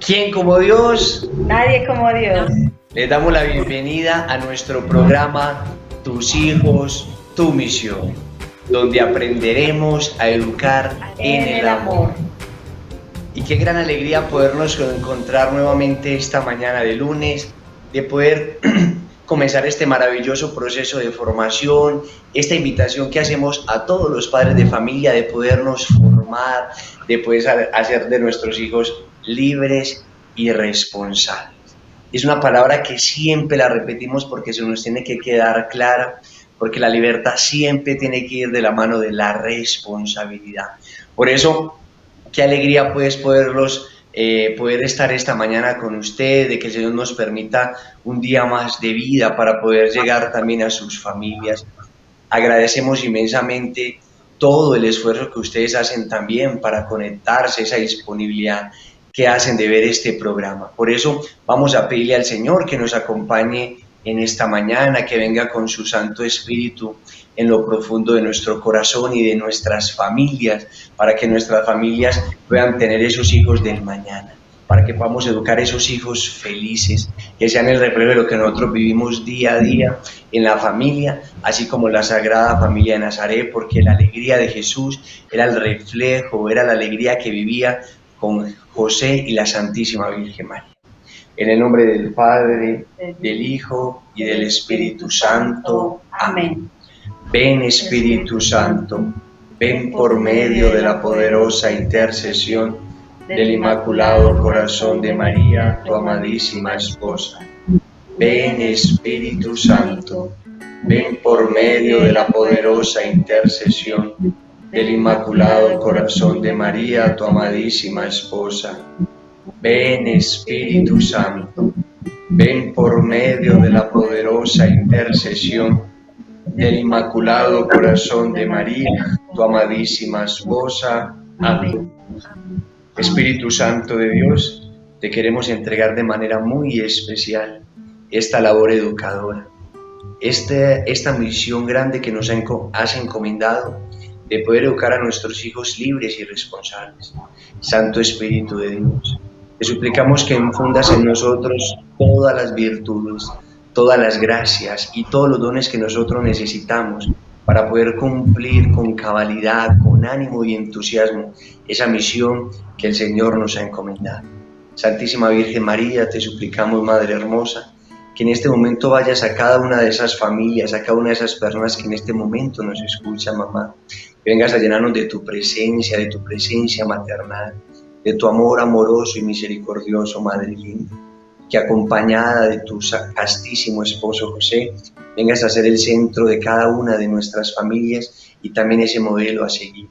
¿Quién como Dios? Nadie como Dios. Les damos la bienvenida a nuestro programa Tus hijos, tu misión, donde aprenderemos a educar en el amor. Y qué gran alegría podernos encontrar nuevamente esta mañana de lunes, de poder comenzar este maravilloso proceso de formación, esta invitación que hacemos a todos los padres de familia de podernos formar, de poder hacer de nuestros hijos libres y responsables. Es una palabra que siempre la repetimos porque se nos tiene que quedar clara, porque la libertad siempre tiene que ir de la mano de la responsabilidad. Por eso, qué alegría pues poder estar esta mañana con ustedes, de que el Señor nos permita un día más de vida para poder llegar también a sus familias. Agradecemos inmensamente todo el esfuerzo que ustedes hacen también para conectarse, esa disponibilidad que hacen de ver este programa. Por eso vamos a pedirle al Señor que nos acompañe en esta mañana, que venga con su Santo Espíritu en lo profundo de nuestro corazón y de nuestras familias, para que nuestras familias puedan tener esos hijos del mañana, para que podamos educar esos hijos felices, que sean el reflejo de lo que nosotros vivimos día a día en la familia, así como la Sagrada Familia de Nazaret, porque la alegría de Jesús era el reflejo, era la alegría que vivía con José y la Santísima Virgen María. En el nombre del Padre, del Hijo y del Espíritu Santo. Amén. Ven, Espíritu Santo, ven por medio de la poderosa intercesión del Inmaculado Corazón de María, tu amadísima esposa. Ven, Espíritu Santo, ven por medio de la poderosa intercesión del Inmaculado Corazón de María, tu amadísima esposa. Ven, Espíritu Santo, ven por medio de la poderosa intercesión del Inmaculado Corazón de María, tu amadísima esposa. Amén. Espíritu Santo de Dios, te queremos entregar de manera muy especial esta labor educadora, esta misión grande que nos has encomendado de poder educar a nuestros hijos libres y responsables. Santo Espíritu de Dios, te suplicamos que infundas en nosotros todas las virtudes, todas las gracias y todos los dones que nosotros necesitamos para poder cumplir con cabalidad, con ánimo y entusiasmo esa misión que el Señor nos ha encomendado. Santísima Virgen María, te suplicamos, Madre hermosa, que en este momento vayas a cada una de esas familias, a cada una de esas personas que en este momento nos escuchan, mamá, que vengas a llenarnos de tu presencia maternal, de tu amor amoroso y misericordioso, Madre linda, que acompañada de tu castísimo esposo José, vengas a ser el centro de cada una de nuestras familias y también ese modelo a seguir.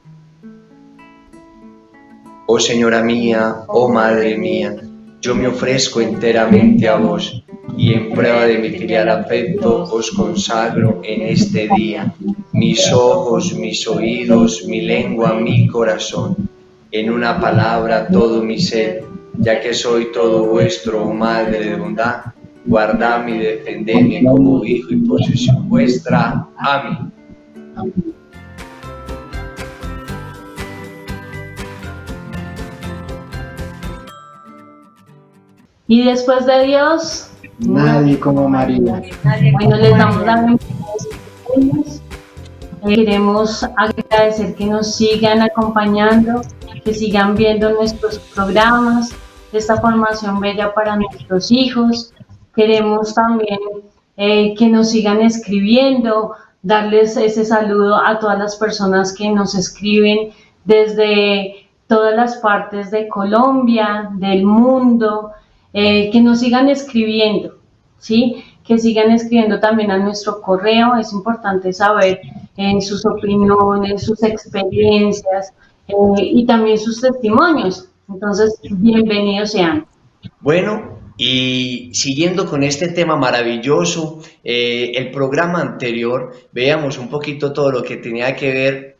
Oh Señora mía, oh Madre mía, yo me ofrezco enteramente a vos y en prueba de mi filial afecto os consagro en este día mis ojos, mis oídos, mi lengua, mi corazón, en una palabra todo mi ser, ya que soy todo vuestro, oh Madre de bondad, guardadme y defendedme como hijo y posesión vuestra. Amén. Y después de Dios, nadie como María. Bueno, les damos la bienvenida. Queremos agradecer que nos sigan acompañando, que sigan viendo nuestros programas, esta formación bella para nuestros hijos. Queremos también que nos sigan escribiendo, darles ese saludo a todas las personas que nos escriben desde todas las partes de Colombia, del mundo, que nos sigan escribiendo, ¿sí? Que sigan escribiendo también a nuestro correo. Es importante saber sus opiniones, sus experiencias y también sus testimonios. Entonces, bienvenidos sean. Bueno, y siguiendo con este tema maravilloso, el programa anterior veíamos un poquito todo lo que tenía que ver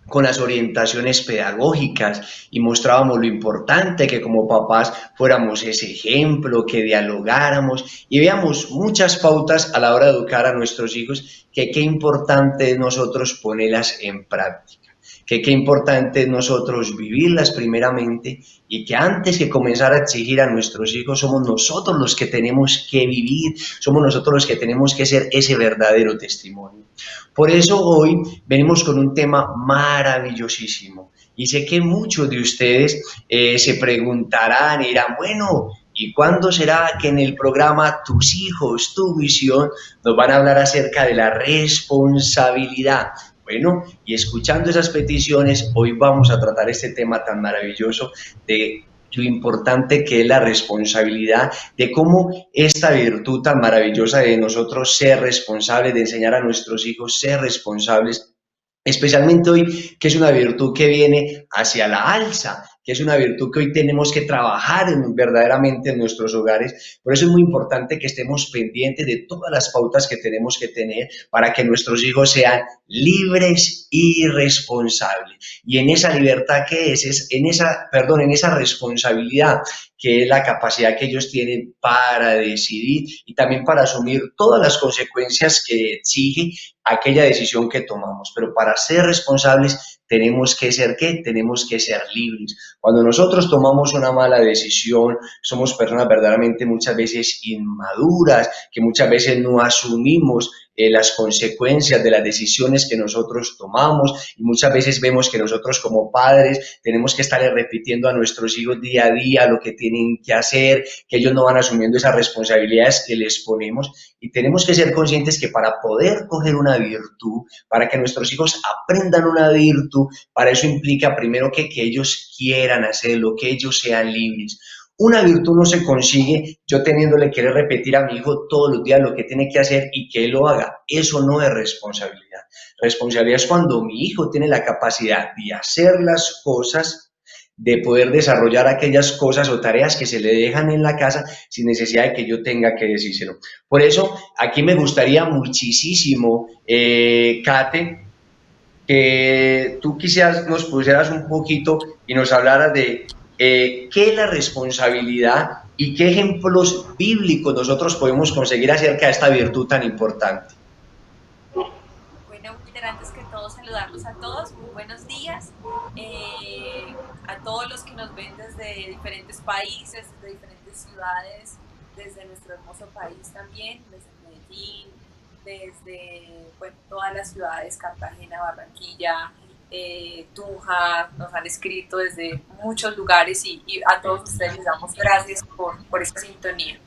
con las orientaciones pedagógicas y mostrábamos lo importante que como papás fuéramos ese ejemplo, que dialogáramos y veamos muchas pautas a la hora de educar a nuestros hijos, que qué importante es nosotros ponerlas en práctica. que qué importante es nosotros vivirlas primeramente y que antes que comenzar a exigir a nuestros hijos somos nosotros los que tenemos que vivir, somos nosotros los que tenemos que ser ese verdadero testimonio. Por eso hoy venimos con un tema maravillosísimo y sé que muchos de ustedes se preguntarán y dirán, bueno, ¿y cuándo será que en el programa Tus hijos, tu visión nos van a hablar acerca de la responsabilidad? Bueno, y escuchando esas peticiones, hoy vamos a tratar este tema tan maravilloso de lo importante que es la responsabilidad, de cómo esta virtud tan maravillosa de nosotros ser responsables, de enseñar a nuestros hijos ser responsables, especialmente hoy, que es una virtud que viene hacia la alza, que es una virtud que hoy tenemos que trabajar verdaderamente en nuestros hogares. Por eso es muy importante que estemos pendientes de todas las pautas que tenemos que tener para que nuestros hijos sean libres y responsables. Y en esa libertad que en esa responsabilidad que es la capacidad que ellos tienen para decidir y también para asumir todas las consecuencias que exige aquella decisión que tomamos. Pero para ser responsables tenemos que ser ¿qué? Tenemos que ser libres. Cuando nosotros tomamos una mala decisión, somos personas verdaderamente muchas veces inmaduras, que muchas veces no asumimos las consecuencias de las decisiones que nosotros tomamos y muchas veces vemos que nosotros como padres tenemos que estarle repitiendo a nuestros hijos día a día lo que tienen que hacer, que ellos no van asumiendo esas responsabilidades que les ponemos y tenemos que ser conscientes que para poder coger una virtud, para que nuestros hijos aprendan una virtud, para eso implica primero que ellos quieran hacerlo, que ellos sean libres. Una virtud no se consigue yo teniéndole que repetir a mi hijo todos los días lo que tiene que hacer y que él lo haga. Eso no es responsabilidad. Responsabilidad es cuando mi hijo tiene la capacidad de hacer las cosas, de poder desarrollar aquellas cosas o tareas que se le dejan en la casa sin necesidad de que yo tenga que decírselo. Por eso, aquí me gustaría muchísimo, Kate, que tú quizás nos pusieras un poquito y nos hablaras de qué es la responsabilidad y qué ejemplos bíblicos nosotros podemos conseguir acerca de esta virtud tan importante. Bueno, Wilder, antes que todo, saludarlos a todos, muy buenos días, a todos los que nos ven desde diferentes países, desde diferentes ciudades, desde nuestro hermoso país también, desde Medellín, desde todas las ciudades, Cartagena, Barranquilla, Tunja, nos han escrito desde muchos lugares y a todos ustedes les damos gracias por esta sintonía.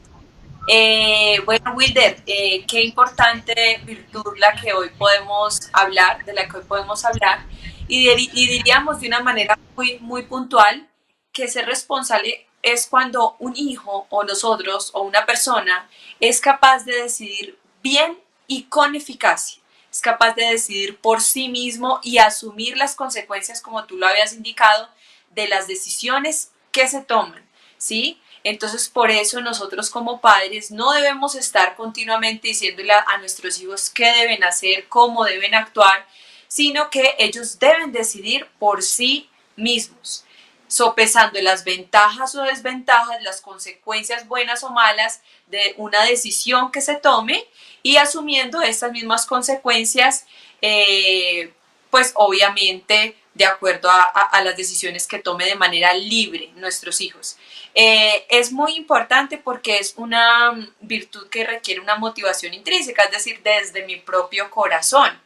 Bueno, Wilder, qué importante virtud la que hoy podemos hablar, de la que hoy podemos hablar, y diríamos de una manera muy puntual que ser responsable es cuando un hijo o nosotros o una persona es capaz de decidir bien y con eficacia. Es capaz de decidir por sí mismo y asumir las consecuencias, como tú lo habías indicado, de las decisiones que se toman, ¿sí? Entonces, por eso nosotros como padres no debemos estar continuamente diciéndole a nuestros hijos qué deben hacer, cómo deben actuar, sino que ellos deben decidir por sí mismos, sopesando las ventajas o desventajas, las consecuencias buenas o malas de una decisión que se tome y asumiendo estas mismas consecuencias, pues obviamente de acuerdo a las decisiones que tome de manera libre nuestros hijos. Es muy importante porque es una virtud que requiere una motivación intrínseca, es decir, desde mi propio corazón.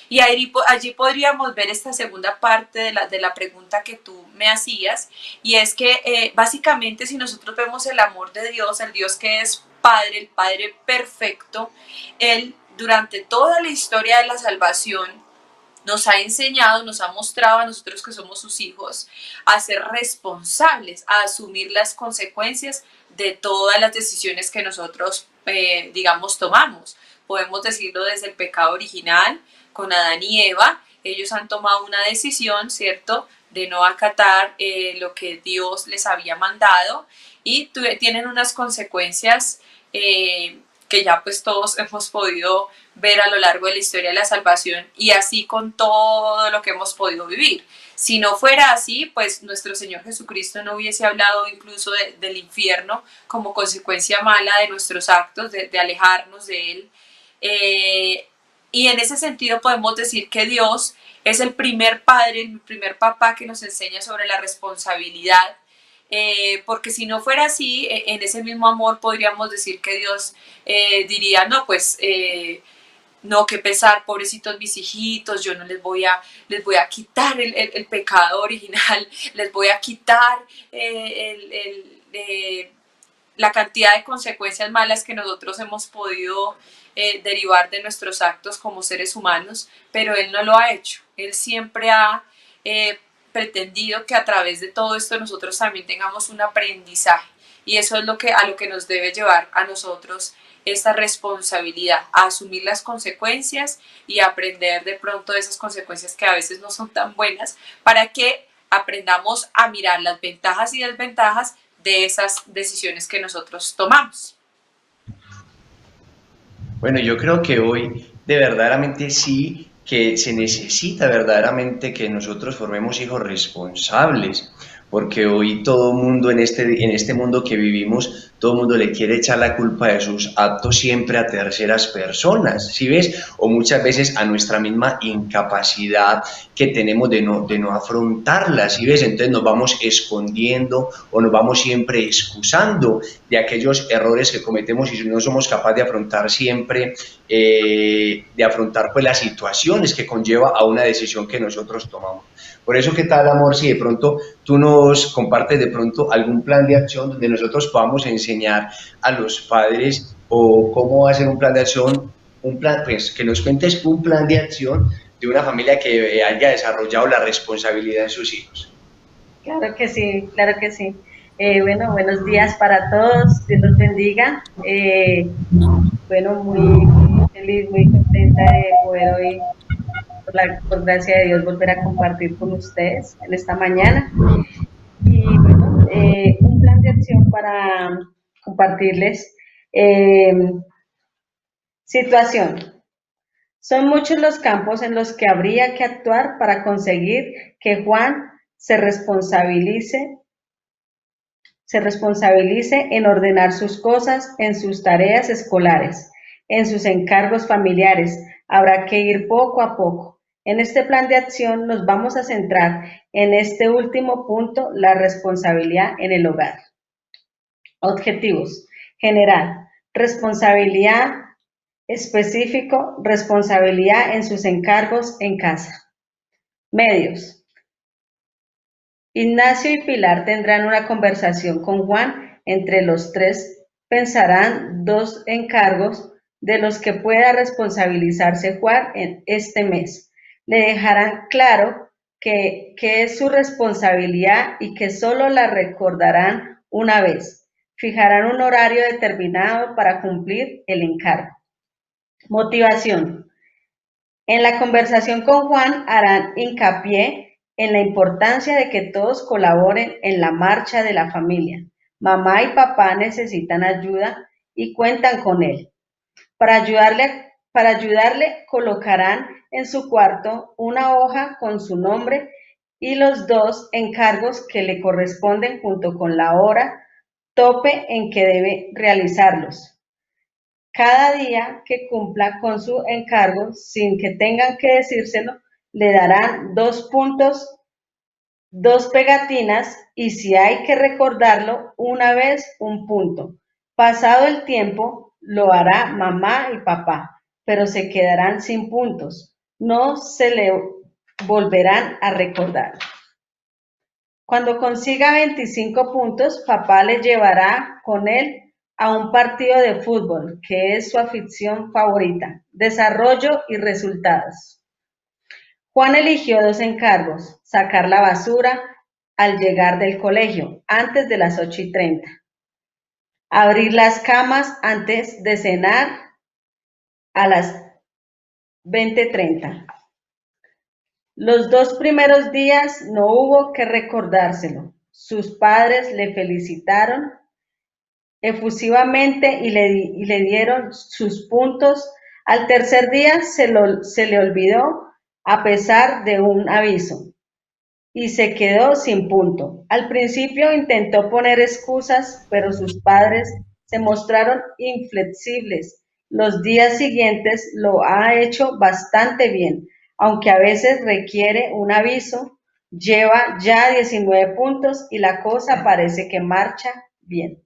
Y allí podríamos ver esta segunda parte de la pregunta que tú me hacías, y es que básicamente si nosotros vemos el amor de Dios, el Dios que es Padre, el Padre perfecto, Él durante toda la historia de la salvación nos ha enseñado, nos ha mostrado a nosotros que somos sus hijos a ser responsables, a asumir las consecuencias de todas las decisiones que nosotros, digamos, tomamos. Podemos decirlo desde el pecado original, con Adán y Eva, ellos han tomado una decisión, ¿cierto?, de no acatar lo que Dios les había mandado y tienen unas consecuencias que ya pues todos hemos podido ver a lo largo de la historia de la salvación y así con todo lo que hemos podido vivir. Si no fuera así, pues nuestro Señor Jesucristo no hubiese hablado incluso del infierno como consecuencia mala de nuestros actos, de alejarnos de Él. Y en ese sentido podemos decir que Dios es el primer padre, el primer papá que nos enseña sobre la responsabilidad, porque si no fuera así, en ese mismo amor podríamos decir que Dios diría, no, pues no, qué pesar, pobrecitos mis hijitos, yo no les voy a quitar el pecado original, les voy a quitar la cantidad de consecuencias malas que nosotros hemos podido derivar de nuestros actos como seres humanos, pero Él no lo ha hecho. Él siempre ha pretendido que a través de todo esto nosotros también tengamos un aprendizaje, y eso es a lo que nos debe llevar a nosotros esta responsabilidad, a asumir las consecuencias y a aprender de pronto de esas consecuencias que a veces no son tan buenas, para que aprendamos a mirar las ventajas y desventajas de esas decisiones que nosotros tomamos. Bueno, yo creo que hoy de verdaderamente sí que se necesita verdaderamente que nosotros formemos hijos responsables, porque hoy todo mundo en este mundo que vivimos, todo el mundo le quiere echar la culpa de sus actos siempre a terceras personas, ¿sí ves? O muchas veces a nuestra misma incapacidad que tenemos de no afrontarlas, ¿sí ves? Entonces nos vamos escondiendo o nos vamos siempre excusando de aquellos errores que cometemos y no somos capaces de afrontar siempre, de afrontar pues las situaciones que conlleva a una decisión que nosotros tomamos. Por eso, ¿qué tal, amor? Si de pronto tú nos compartes de pronto algún plan de acción donde nosotros podamos enseñar a los padres o cómo hacer un plan de acción, un plan, pues que nos cuentes un plan de acción de una familia que haya desarrollado la responsabilidad de sus hijos. Claro que sí, claro que sí. Bueno, buenos días para todos, Dios los bendiga. Bueno, muy feliz, muy contenta de poder hoy, por gracia de Dios, volver a compartir con ustedes en esta mañana. Y bueno, un plan de acción para compartirles. Situación. Son muchos los campos en los que habría que actuar para conseguir que Juan se responsabilice en ordenar sus cosas, en sus tareas escolares, en sus encargos familiares. Habrá que ir poco a poco. En este plan de acción nos vamos a centrar en este último punto, la responsabilidad en el hogar. Objetivos. General. Responsabilidad. Específico. Responsabilidad en sus encargos en casa. Medios. Ignacio y Pilar tendrán una conversación con Juan. Entre los tres pensarán 2 encargos de los que pueda responsabilizarse Juan en este mes. Le dejarán claro que es su responsabilidad y que solo la recordarán una vez. Fijarán un horario determinado para cumplir el encargo. Motivación. En la conversación con Juan harán hincapié en la importancia de que todos colaboren en la marcha de la familia. Mamá y papá necesitan ayuda y cuentan con él. Para ayudarle colocarán en su cuarto una hoja con su nombre y los 2 encargos que le corresponden junto con la hora tope en que debe realizarlos. Cada día que cumpla con su encargo, sin que tengan que decírselo, le darán 2 puntos, 2 pegatinas y si hay que recordarlo una vez, 1 punto. Pasado el tiempo, lo hará mamá y papá, pero se quedarán sin puntos. No se le volverán a recordar. Cuando consiga 25 puntos, papá le llevará con él a un partido de fútbol, que es su afición favorita. Desarrollo y resultados. Juan eligió 2 encargos: sacar la basura al llegar del colegio, antes de las 8:30. Abrir las camas antes de cenar a las 20:30. Los 2 primeros días no hubo que recordárselo. Sus padres le felicitaron efusivamente y le dieron sus puntos. Al tercer día se le olvidó a pesar de un aviso y se quedó sin punto. Al principio intentó poner excusas, pero sus padres se mostraron inflexibles los días siguientes lo ha hecho bastante bien, aunque a veces requiere un aviso. Lleva ya 19 puntos y la cosa parece que marcha bien.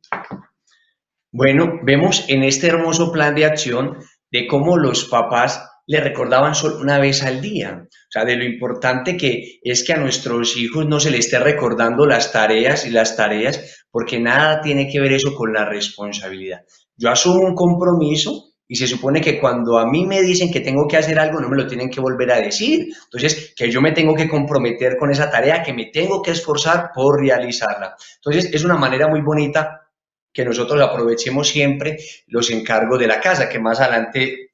Bueno, vemos en este hermoso plan de acción de cómo los papás le recordaban solo una vez al día. O sea, de lo importante que es que a nuestros hijos no se les esté recordando las tareas y las tareas, porque nada tiene que ver eso con la responsabilidad. Yo asumo un compromiso y se supone que cuando a mí me dicen que tengo que hacer algo, no me lo tienen que volver a decir. Entonces, que yo me tengo que comprometer con esa tarea, que me tengo que esforzar por realizarla. Entonces, es una manera muy bonita que nosotros aprovechemos siempre los encargos de la casa, que más adelante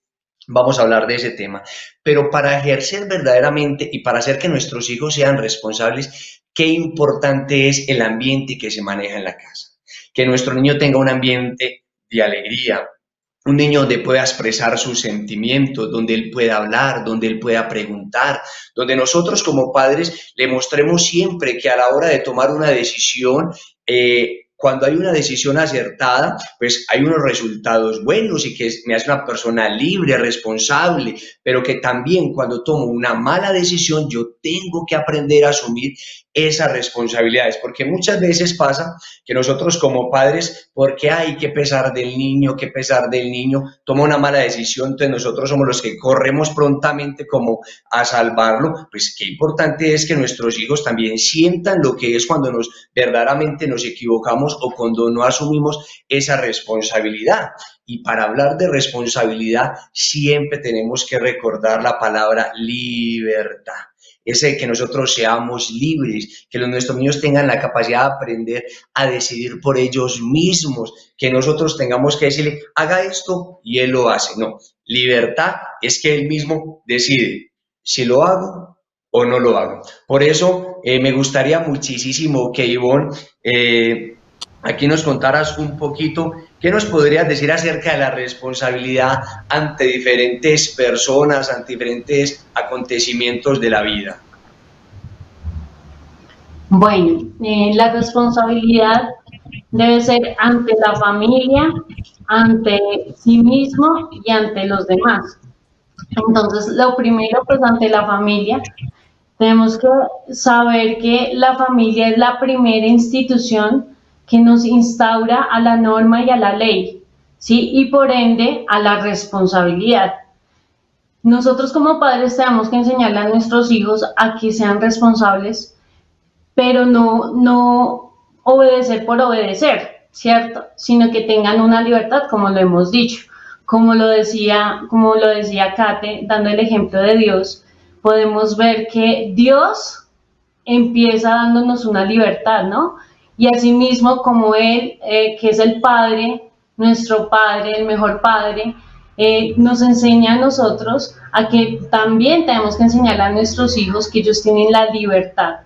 vamos a hablar de ese tema. Pero para ejercer verdaderamente y para hacer que nuestros hijos sean responsables, qué importante es el ambiente que se maneja en la casa. Que nuestro niño tenga un ambiente de alegría, un niño donde pueda expresar sus sentimientos, donde él pueda hablar, donde él pueda preguntar, donde nosotros como padres le mostremos siempre que a la hora de tomar una decisión, cuando hay una decisión acertada, pues hay unos resultados buenos y que me hace una persona libre, responsable, pero que también cuando tomo una mala decisión yo tengo que aprender a asumir esas responsabilidades, porque muchas veces pasa que nosotros como padres, porque hay que pesar del niño, toma una mala decisión, entonces nosotros somos los que corremos prontamente como a salvarlo. Pues qué importante es que nuestros hijos también sientan lo que es cuando verdaderamente nos equivocamos o cuando no asumimos esa responsabilidad. Y para hablar de responsabilidad siempre tenemos que recordar la palabra libertad. Ese que nosotros seamos libres, que nuestros niños tengan la capacidad de aprender a decidir por ellos mismos, que nosotros tengamos que decirle, haga esto y él lo hace. No, libertad es que él mismo decide si lo hago o no lo hago. Por eso me gustaría muchísimo que Ivonne aquí nos contaras un poquito, ¿qué nos podrías decir acerca de la responsabilidad ante diferentes personas, ante diferentes acontecimientos de la vida? Bueno, la responsabilidad debe ser ante la familia, ante sí mismo y ante los demás. Entonces, lo primero, pues ante la familia, tenemos que saber que la familia es la primera institución que nos instaura a la norma y a la ley, ¿sí? Y por ende a la responsabilidad. Nosotros como padres tenemos que enseñarle a nuestros hijos a que sean responsables, pero no obedecer por obedecer, ¿cierto? Sino que tengan una libertad, como lo hemos dicho. Como lo decía Kate, dando el ejemplo de Dios, podemos ver que Dios empieza dándonos una libertad, ¿no? Y asimismo, como Él, que es el Padre, nuestro Padre, el mejor Padre, nos enseña a nosotros a que también tenemos que enseñar a nuestros hijos que ellos tienen la libertad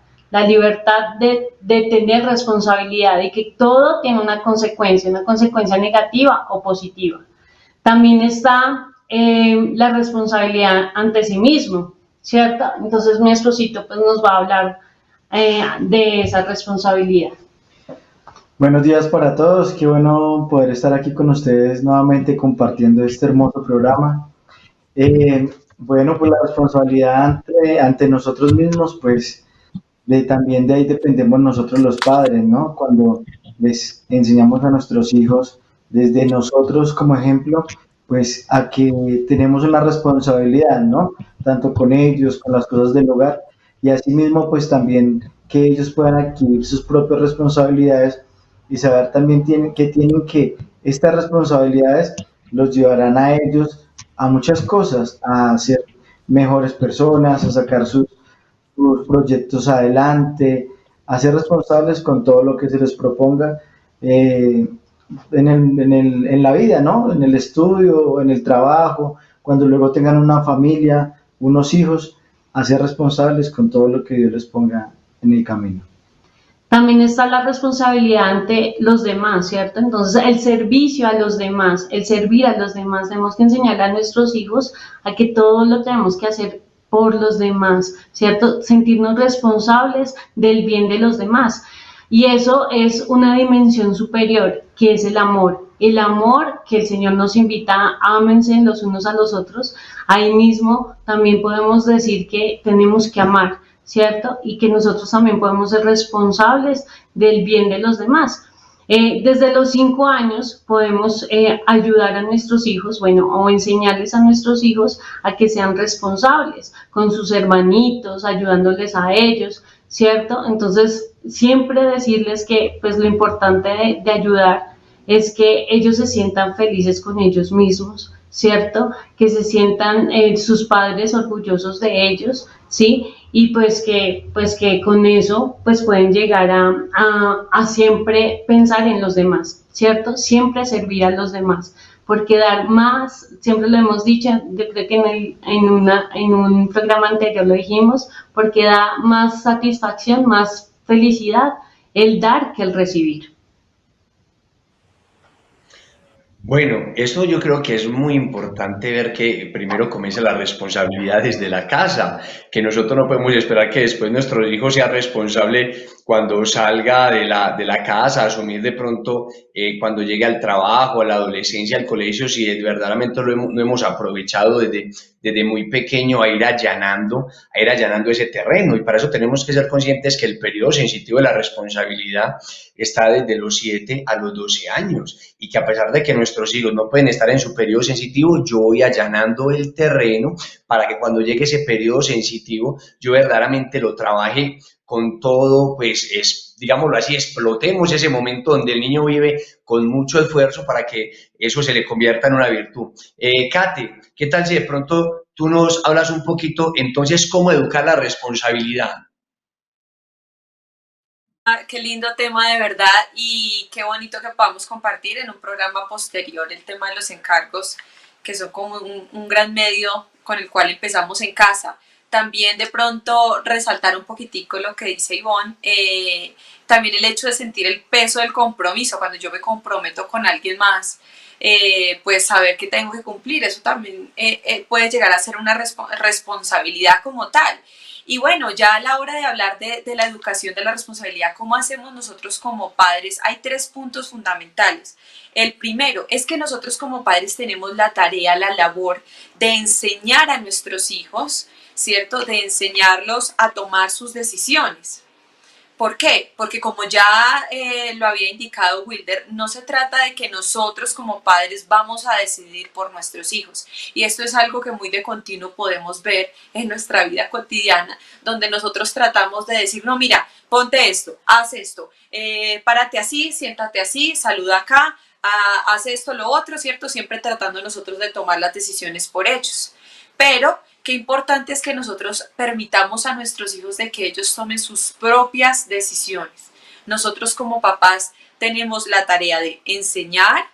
de tener responsabilidad y que todo tiene una consecuencia negativa o positiva. También está la responsabilidad ante sí mismo, ¿cierto? Entonces mi esposito pues nos va a hablar de esa responsabilidad. Buenos días para todos, qué bueno poder estar aquí con ustedes nuevamente compartiendo este hermoso programa. Bueno, pues la responsabilidad ante nosotros mismos, pues también de ahí dependemos nosotros los padres, ¿no? Cuando les enseñamos a nuestros hijos, desde nosotros como ejemplo, pues a que tenemos una responsabilidad, ¿no? Tanto con ellos, con las cosas del hogar, y asimismo pues también que ellos puedan adquirir sus propias responsabilidades y saber también que estas responsabilidades los llevarán a ellos a muchas cosas, a ser mejores personas, a sacar sus proyectos adelante, a ser responsables con todo lo que se les proponga en la vida, ¿no? En el estudio, en el trabajo, cuando luego tengan una familia, unos hijos, a ser responsables con todo lo que Dios les ponga en el camino. También está la responsabilidad ante los demás, ¿cierto? Entonces, el servicio a los demás, el servir a los demás, tenemos que enseñar a nuestros hijos a que todo lo tenemos que hacer por los demás, ¿cierto? Sentirnos responsables del bien de los demás. Y eso es una dimensión superior, que es el amor. El amor que el Señor nos invita a ámense los unos a los otros. Ahí mismo también podemos decir que tenemos que amar, ¿cierto? Y que nosotros también podemos ser responsables del bien de los demás. Desde los 5 años podemos ayudar a nuestros hijos, bueno, o enseñarles a nuestros hijos a que sean responsables con sus hermanitos, ayudándoles a ellos, ¿cierto? Entonces, siempre decirles que pues lo importante de ayudar es que ellos se sientan felices con ellos mismos, ¿cierto? Que se sientan sus padres orgullosos de ellos, ¿sí? Y pues que con eso pues pueden llegar a siempre pensar en los demás, ¿cierto? Siempre servir a los demás, porque dar más, siempre lo hemos dicho, yo creo que en un programa anterior lo dijimos, porque da más satisfacción, más felicidad el dar que el recibir. Bueno, esto yo creo que es muy importante ver que primero comienza la responsabilidad desde la casa, que nosotros no podemos esperar que después nuestro hijo sea responsable cuando salga de la casa, asumir de pronto cuando llegue al trabajo, a la adolescencia, al colegio, si verdaderamente lo hemos aprovechado desde muy pequeño a ir allanando ese terreno. Y para eso tenemos que ser conscientes que el periodo sensitivo de la responsabilidad está desde los 7 a los 12 años y que a pesar de que nuestros hijos no pueden estar en su periodo sensitivo, yo voy allanando el terreno para que cuando llegue ese periodo sensitivo yo verdaderamente lo trabaje con todo, pues es, digámoslo así, explotemos ese momento donde el niño vive con mucho esfuerzo para que eso se le convierta en una virtud. Kate, ¿qué tal si de pronto tú nos hablas un poquito entonces cómo educar la responsabilidad? Qué lindo tema de verdad y qué bonito que podamos compartir en un programa posterior el tema de los encargos, que son como un gran medio con el cual empezamos en casa. También de pronto resaltar un poquitico lo que dice Ivonne, también el hecho de sentir el peso del compromiso, cuando yo me comprometo con alguien más, pues saber que tengo que cumplir, eso también puede llegar a ser una responsabilidad como tal. Y bueno, ya a la hora de hablar de la educación de la responsabilidad, ¿cómo hacemos nosotros como padres? Hay 3 puntos fundamentales. El primero es que nosotros como padres tenemos la tarea, la labor de enseñar a nuestros hijos, ¿cierto? De enseñarlos a tomar sus decisiones. ¿Por qué? Porque como ya lo había indicado Wilder, no se trata de que nosotros como padres vamos a decidir por nuestros hijos. Y esto es algo que muy de continuo podemos ver en nuestra vida cotidiana, donde nosotros tratamos de decir, no, mira, ponte esto, haz esto, párate así, siéntate así, saluda acá, haz esto, lo otro, ¿cierto? Siempre tratando nosotros de tomar las decisiones por ellos. Pero qué importante es que nosotros permitamos a nuestros hijos de que ellos tomen sus propias decisiones. Nosotros como papás tenemos la tarea de enseñar.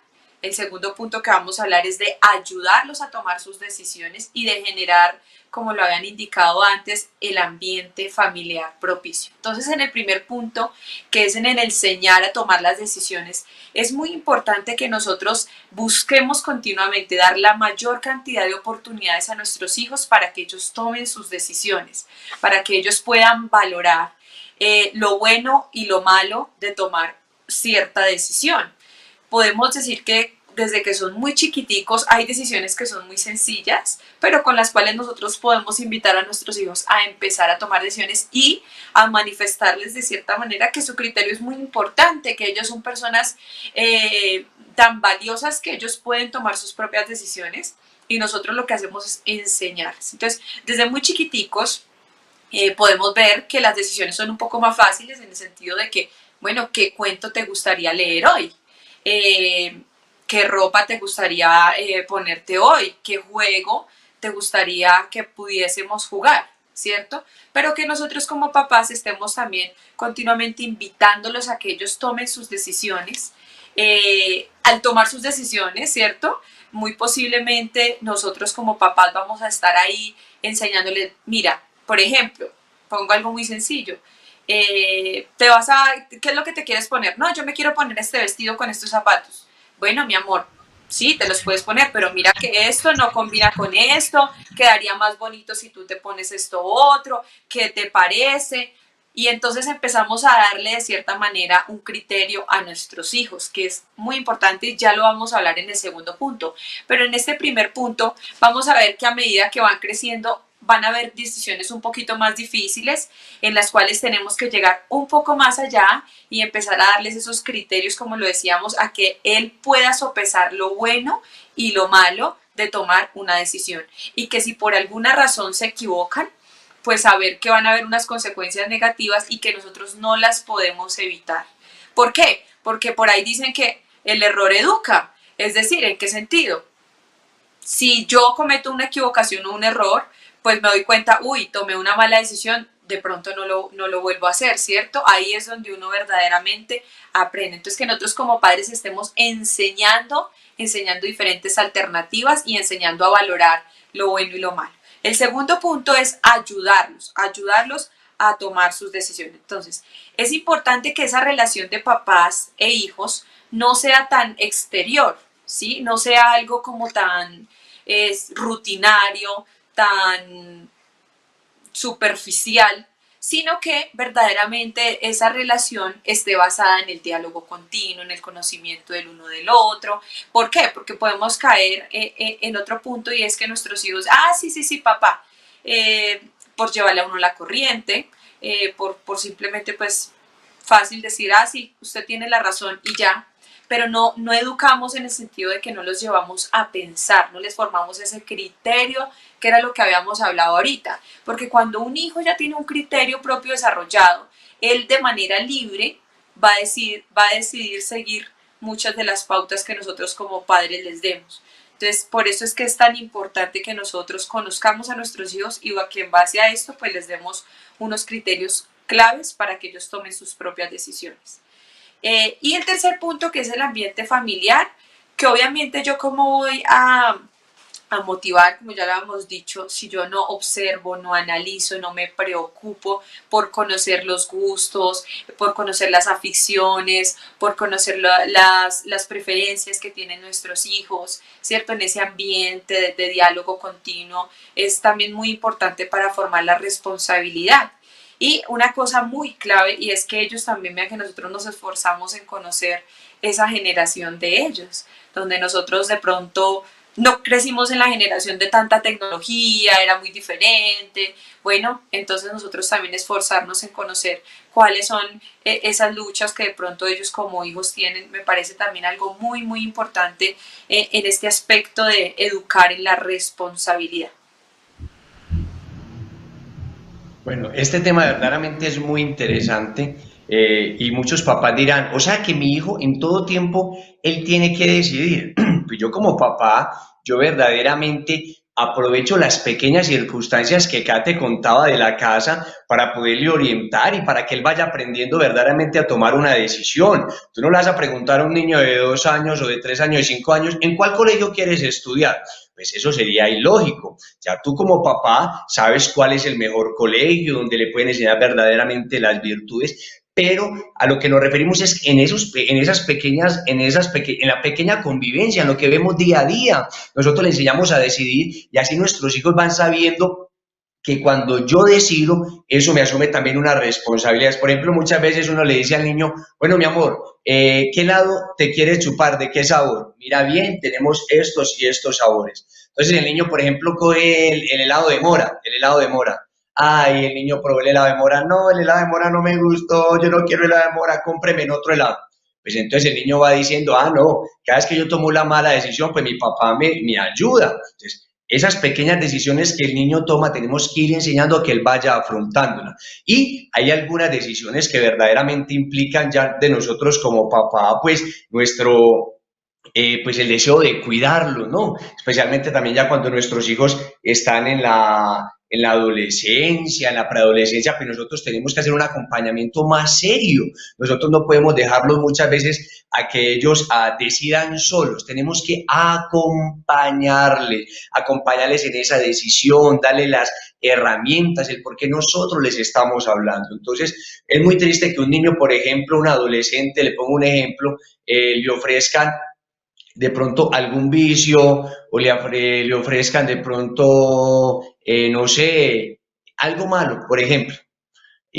El segundo punto que vamos a hablar es de ayudarlos a tomar sus decisiones y de generar, como lo habían indicado antes, el ambiente familiar propicio. Entonces, en el primer punto, que es en el enseñar a tomar las decisiones, es muy importante que nosotros busquemos continuamente dar la mayor cantidad de oportunidades a nuestros hijos para que ellos tomen sus decisiones, para que ellos puedan valorar lo bueno y lo malo de tomar cierta decisión. Podemos decir que desde que son muy chiquiticos hay decisiones que son muy sencillas, pero con las cuales nosotros podemos invitar a nuestros hijos a empezar a tomar decisiones y a manifestarles de cierta manera que su criterio es muy importante, que ellos son personas tan valiosas que ellos pueden tomar sus propias decisiones y nosotros lo que hacemos es enseñarles. Entonces, desde muy chiquiticos podemos ver que las decisiones son un poco más fáciles en el sentido de que, bueno, ¿qué cuento te gustaría leer hoy? ¿Qué ropa te gustaría ponerte hoy? ¿Qué juego te gustaría que pudiésemos jugar? ¿Cierto? Pero que nosotros como papás estemos también continuamente invitándolos a que ellos tomen sus decisiones. Al tomar sus decisiones, ¿cierto? Muy posiblemente nosotros como papás vamos a estar ahí enseñándoles, mira, por ejemplo, pongo algo muy sencillo. ¿Qué es lo que te quieres poner? No, yo me quiero poner este vestido con estos zapatos. Bueno, mi amor, sí, te los puedes poner, pero mira que esto no combina con esto, quedaría más bonito si tú te pones esto otro, ¿qué te parece? Y entonces empezamos a darle de cierta manera un criterio a nuestros hijos, que es muy importante y ya lo vamos a hablar en el segundo punto. Pero en este primer punto vamos a ver que a medida que van creciendo van a haber decisiones un poquito más difíciles en las cuales tenemos que llegar un poco más allá y empezar a darles esos criterios, como lo decíamos, a que él pueda sopesar lo bueno y lo malo de tomar una decisión. Y que si por alguna razón se equivocan, pues saber que van a haber unas consecuencias negativas y que nosotros no las podemos evitar. ¿Por qué? Porque por ahí dicen que el error educa. Es decir, ¿en qué sentido? Si yo cometo una equivocación o un error, pues me doy cuenta, uy, tomé una mala decisión, de pronto no lo vuelvo a hacer, ¿cierto? Ahí es donde uno verdaderamente aprende. Entonces, que nosotros como padres estemos enseñando diferentes alternativas y enseñando a valorar lo bueno y lo malo. El segundo punto es ayudarlos a tomar sus decisiones. Entonces, es importante que esa relación de papás e hijos no sea tan exterior, ¿sí? No sea algo como tan rutinario, tan superficial, sino que verdaderamente esa relación esté basada en el diálogo continuo, en el conocimiento del uno del otro. ¿Por qué? Porque podemos caer en otro punto, y es que nuestros hijos, sí, papá, por llevarle a uno la corriente, por simplemente pues fácil decir, sí, usted tiene la razón y ya, pero no educamos en el sentido de que no los llevamos a pensar, no les formamos ese criterio, que era lo que habíamos hablado ahorita, porque cuando un hijo ya tiene un criterio propio desarrollado, él de manera libre va a decidir seguir muchas de las pautas que nosotros como padres les demos. Entonces, por eso es que es tan importante que nosotros conozcamos a nuestros hijos y que en base a esto pues les demos unos criterios claves para que ellos tomen sus propias decisiones. Y el tercer punto, que es el ambiente familiar, que obviamente yo como voy a motivar, como ya lo habíamos dicho, si yo no observo, no analizo, no me preocupo por conocer los gustos, por conocer las aficiones, por conocer las preferencias que tienen nuestros hijos, ¿cierto? En ese ambiente de diálogo continuo es también muy importante para formar la responsabilidad. Y una cosa muy clave, y es que ellos también vean que nosotros nos esforzamos en conocer esa generación de ellos, donde nosotros de pronto no crecimos en la generación de tanta tecnología, era muy diferente. Bueno, entonces nosotros también esforzarnos en conocer cuáles son esas luchas que de pronto ellos como hijos tienen, me parece también algo muy, muy importante en este aspecto de educar en la responsabilidad. Bueno, este tema verdaderamente es muy interesante, y muchos papás dirán, o sea que mi hijo en todo tiempo, él tiene que decidir. Pues yo como papá, yo verdaderamente aprovecho las pequeñas circunstancias que Kate contaba de la casa para poderle orientar y para que él vaya aprendiendo verdaderamente a tomar una decisión. Tú no le vas a preguntar a un niño de 2 años o de 3 años, de 5 años, ¿en cuál colegio quieres estudiar? Pues eso sería ilógico. Ya tú como papá sabes cuál es el mejor colegio, donde le pueden enseñar verdaderamente las virtudes, pero a lo que nos referimos es en la pequeña convivencia, en lo que vemos día a día. Nosotros le enseñamos a decidir y así nuestros hijos van sabiendo que cuando yo decido, eso me asume también unas responsabilidades. Por ejemplo, muchas veces uno le dice al niño, bueno, mi amor, ¿qué helado te quieres chupar? ¿De qué sabor? Mira bien, tenemos estos y estos sabores. Entonces el niño, por ejemplo, coge el helado de mora, Ay, el niño probó el helado de mora, no, el helado de mora no me gustó, yo no quiero helado de mora, cómpreme en otro helado. Pues entonces el niño va diciendo, no, cada vez que yo tomo la mala decisión, pues mi papá me ayuda. Entonces, esas pequeñas decisiones que el niño toma, tenemos que ir enseñando a que él vaya afrontándola. Y hay algunas decisiones que verdaderamente implican ya de nosotros como papá, pues pues el deseo de cuidarlo, ¿no? Especialmente también ya cuando nuestros hijos están en la adolescencia, en la preadolescencia, pues nosotros tenemos que hacer un acompañamiento más serio. Nosotros no podemos dejarlos muchas veces a que ellos decidan solos. Tenemos que acompañarles en esa decisión, darles las herramientas, el por qué nosotros les estamos hablando. Entonces, es muy triste que un niño, por ejemplo, un adolescente, le pongo un ejemplo, le ofrezcan de pronto algún vicio o le ofrezcan de pronto, no sé, algo malo, por ejemplo.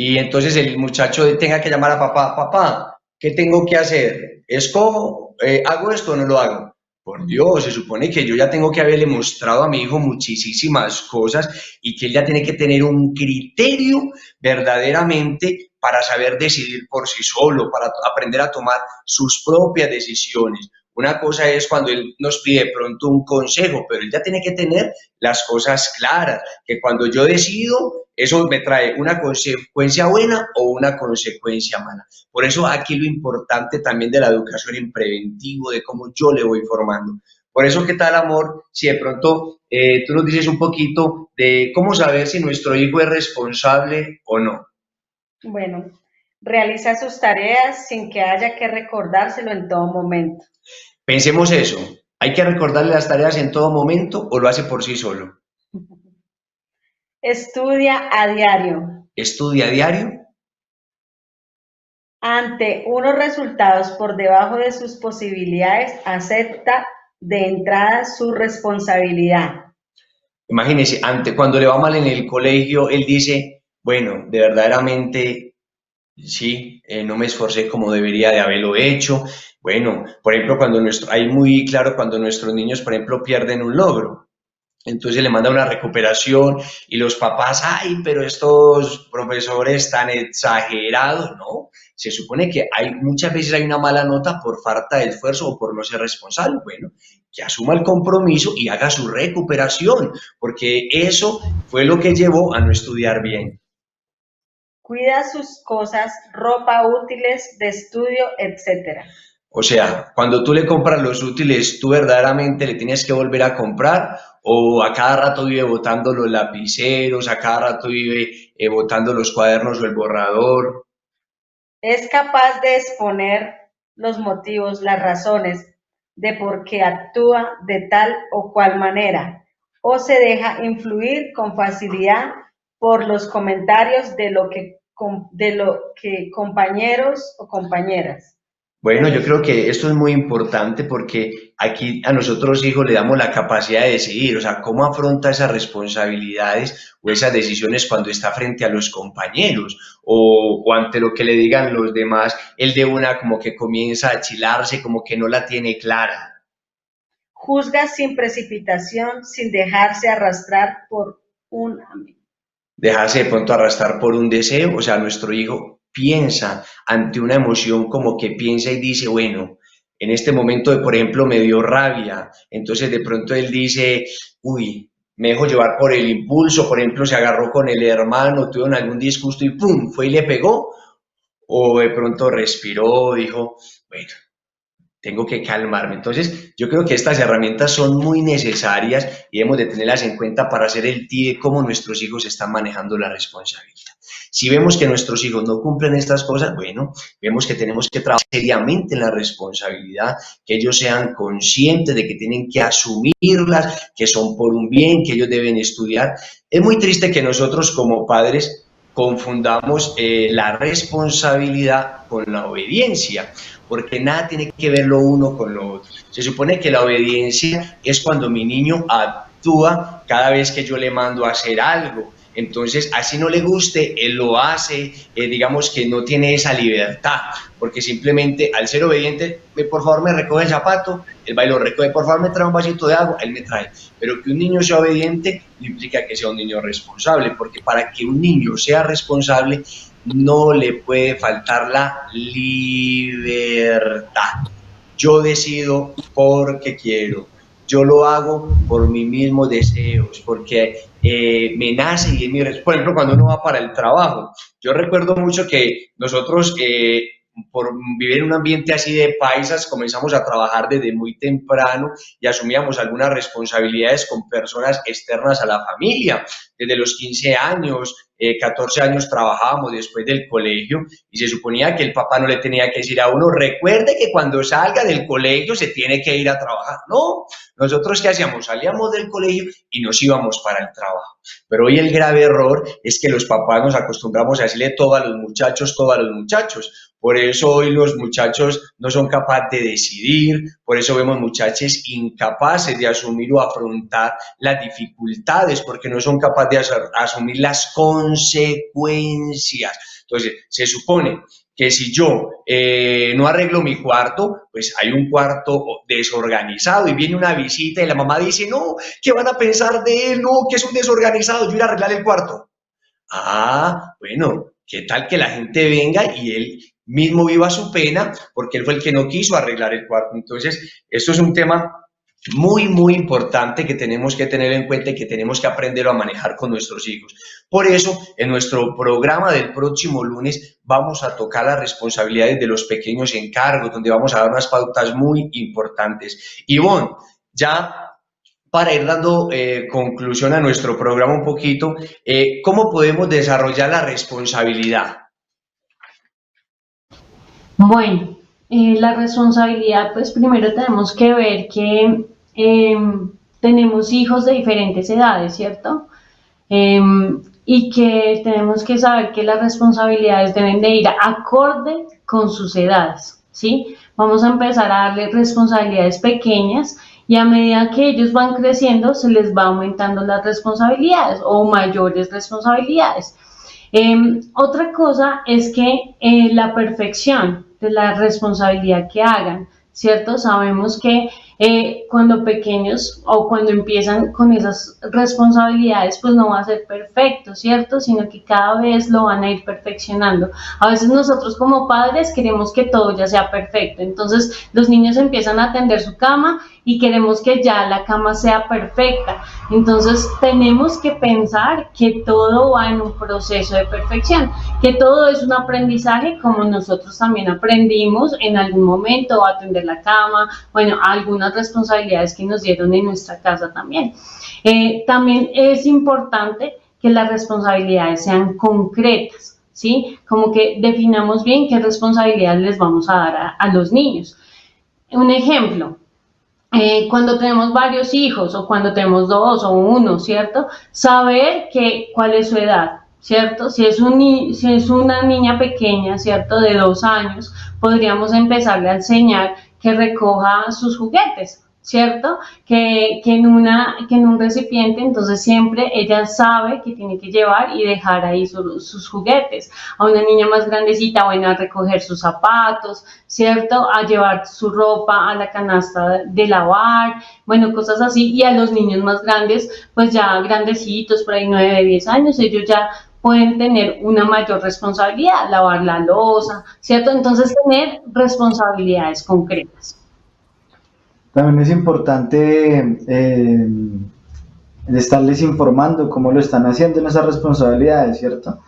y entonces el muchacho tenga que llamar a papá, papá, ¿qué tengo que hacer? ¿Escojo? ¿Hago esto o no lo hago? Por Dios, se supone que yo ya tengo que haberle mostrado a mi hijo muchísimas cosas y que él ya tiene que tener un criterio verdaderamente para saber decidir por sí solo, para aprender a tomar sus propias decisiones. Una cosa es cuando él nos pide pronto un consejo, pero él ya tiene que tener las cosas claras, que cuando yo decido, eso me trae una consecuencia buena o una consecuencia mala. Por eso aquí lo importante también de la educación en preventivo, de cómo yo le voy formando. Por eso, ¿qué tal, amor? Si de pronto tú nos dices un poquito de cómo saber si nuestro hijo es responsable o no. Bueno, realiza sus tareas sin que haya que recordárselo en todo momento. Pensemos eso. ¿Hay que recordarle las tareas en todo momento o lo hace por sí solo? Estudia a diario. ¿Estudia a diario? Ante unos resultados por debajo de sus posibilidades, acepta de entrada su responsabilidad. Imagínese, cuando le va mal en el colegio, él dice, bueno, de verdaderamente, sí, no me esforcé como debería de haberlo hecho. Bueno, por ejemplo, hay muy claro cuando nuestros niños, por ejemplo, pierden un logro. Entonces le manda una recuperación y los papás, ay, pero estos profesores tan exagerados, ¿no? Se supone que muchas veces hay una mala nota por falta de esfuerzo o por no ser responsable. Bueno, que asuma el compromiso y haga su recuperación, porque eso fue lo que llevó a no estudiar bien. Cuida sus cosas, ropa, útiles de estudio, etc. O sea, cuando tú le compras los útiles, ¿tú verdaderamente le tienes que volver a comprar? ¿O a cada rato vive botando los lapiceros, a cada rato vive botando los cuadernos o el borrador? Es capaz de exponer los motivos, las razones de por qué actúa de tal o cual manera, o se deja influir con facilidad por los comentarios de lo que compañeros o compañeras. Bueno, yo creo que esto es muy importante porque aquí a nosotros hijos le damos la capacidad de decidir, o sea, cómo afronta esas responsabilidades o esas decisiones cuando está frente a los compañeros o ante lo que le digan los demás, él de una como que comienza a chilarse, como que no la tiene clara. Juzga sin precipitación, sin dejarse arrastrar por un Dejarse de pronto arrastrar por un deseo, o sea, nuestro hijo piensa ante una emoción como que piensa y dice, bueno, en este momento, por ejemplo, me dio rabia, entonces de pronto él dice, uy, me dejo llevar por el impulso, por ejemplo, se agarró con el hermano, tuvieron algún disgusto y ¡pum!, fue y le pegó, o de pronto respiró, dijo, bueno, tengo que calmarme. Entonces, yo creo que estas herramientas son muy necesarias y debemos de tenerlas en cuenta para hacer el TI de cómo nuestros hijos están manejando la responsabilidad. Si vemos que nuestros hijos no cumplen estas cosas, bueno, vemos que tenemos que trabajar seriamente en la responsabilidad, que ellos sean conscientes de que tienen que asumirlas, que son por un bien, que ellos deben estudiar. Es muy triste que nosotros como padres confundamos la responsabilidad con la obediencia, porque nada tiene que ver lo uno con lo otro. Se supone que la obediencia es cuando mi niño actúa cada vez que yo le mando a hacer algo. Entonces, así no le guste, él lo hace, digamos que no tiene esa libertad, porque simplemente al ser obediente, por favor me recoge el zapato, él va y lo recoge, por favor me trae un vasito de agua, él me trae. Pero que un niño sea obediente no implica que sea un niño responsable, porque para que un niño sea responsable no le puede faltar la libertad. Yo decido porque quiero. Yo lo hago por mis mismos deseos, porque me nace y es mi responsabilidad. Por ejemplo, cuando uno va para el trabajo, yo recuerdo mucho que nosotros, por vivir en un ambiente así de paisas, comenzamos a trabajar desde muy temprano y asumíamos algunas responsabilidades con personas externas a la familia. Desde los 15 años, 14 años trabajábamos después del colegio y se suponía que el papá no le tenía que decir a uno, recuerde que cuando salga del colegio se tiene que ir a trabajar. No, nosotros ¿qué hacíamos? Salíamos del colegio y nos íbamos para el trabajo. Pero hoy el grave error es que los papás nos acostumbramos a decirle todo a los muchachos, Por eso hoy los muchachos no son capaces de decidir, por eso vemos muchachos incapaces de asumir o afrontar las dificultades, porque no son capaces de asumir las consecuencias. Entonces, se supone que si yo no arreglo mi cuarto, pues hay un cuarto desorganizado y viene una visita y la mamá dice, no, ¿qué van a pensar de él? No, que es un desorganizado, yo iré a arreglar el cuarto. Ah, bueno, ¿qué tal que la gente venga y él mismo viva su pena porque él fue el que no quiso arreglar el cuarto? Entonces, esto es un tema muy, muy importante que tenemos que tener en cuenta y que tenemos que aprender a manejar con nuestros hijos. Por eso, en nuestro programa del próximo lunes vamos a tocar las responsabilidades de los pequeños encargos, donde vamos a dar unas pautas muy importantes. Ivonne, ya para ir dando conclusión a nuestro programa un poquito, ¿cómo podemos desarrollar la responsabilidad? Bueno, la responsabilidad, pues primero tenemos que ver que tenemos hijos de diferentes edades, ¿cierto? Y que tenemos que saber que las responsabilidades deben de ir acorde con sus edades, ¿sí? Vamos a empezar a darle responsabilidades pequeñas y a medida que ellos van creciendo se les va aumentando las responsabilidades o mayores responsabilidades. Otra cosa es que la perfección de la responsabilidad que hagan, ¿cierto? Sabemos que cuando pequeños o cuando empiezan con esas responsabilidades, pues no va a ser perfecto, ¿cierto? Sino que cada vez lo van a ir perfeccionando. A veces nosotros como padres queremos que todo ya sea perfecto, entonces los niños empiezan a tender su cama y queremos que ya la cama sea perfecta. Entonces tenemos que pensar que todo va en un proceso de perfección, que todo es un aprendizaje como nosotros también aprendimos en algún momento a tender la cama, bueno, algunas responsabilidades que nos dieron en nuestra casa también. También es importante que las responsabilidades sean concretas, ¿sí? Como que definamos bien qué responsabilidades les vamos a dar a los niños. Un ejemplo. Cuando tenemos varios hijos o cuando tenemos 2 o 1, ¿cierto? Saber cuál es su edad, ¿cierto? Si es una niña pequeña, ¿cierto? De 2 años, podríamos empezarle a enseñar que recoja sus juguetes, ¿cierto? Que en un recipiente, entonces siempre ella sabe que tiene que llevar y dejar ahí sus juguetes. A una niña más grandecita, bueno, a recoger sus zapatos, ¿cierto? A llevar su ropa a la canasta de lavar, bueno, cosas así. Y a los niños más grandes, pues ya grandecitos, por ahí 9, 10 años, ellos ya pueden tener una mayor responsabilidad, lavar la loza, ¿cierto? Entonces tener responsabilidades concretas. También es importante estarles informando cómo lo están haciendo en esas responsabilidades, ¿cierto?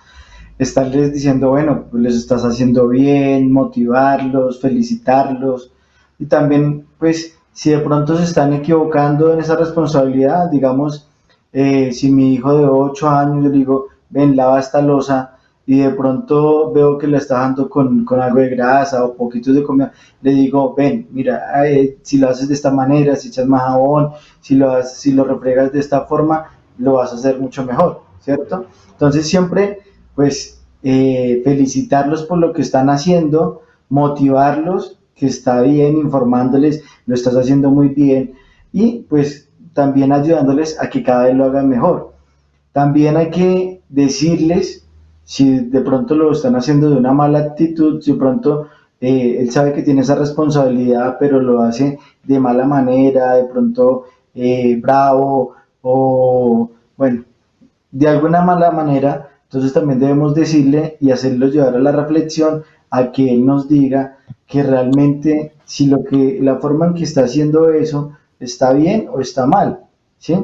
Estarles diciendo, bueno, pues les estás haciendo bien, motivarlos, felicitarlos, y también, pues, si de pronto se están equivocando en esa responsabilidad, digamos, si mi hijo de 8 años, yo le digo, ven, lava esta loza, y de pronto veo que la está dando con algo de grasa o poquitos de comida, le digo, ven, mira, si lo haces de esta manera, si echas más jabón, si lo refregas de esta forma, lo vas a hacer mucho mejor, ¿cierto? Entonces siempre, pues, felicitarlos por lo que están haciendo, motivarlos, que está bien, informándoles, lo estás haciendo muy bien, y pues también ayudándoles a que cada vez lo hagan mejor. También hay que decirles si de pronto lo están haciendo de una mala actitud, si de pronto él sabe que tiene esa responsabilidad, pero lo hace de mala manera, de pronto bravo o bueno, de alguna mala manera, entonces también debemos decirle y hacerlo llevar a la reflexión, a que él nos diga que realmente si la forma en que está haciendo eso está bien o está mal, ¿sí?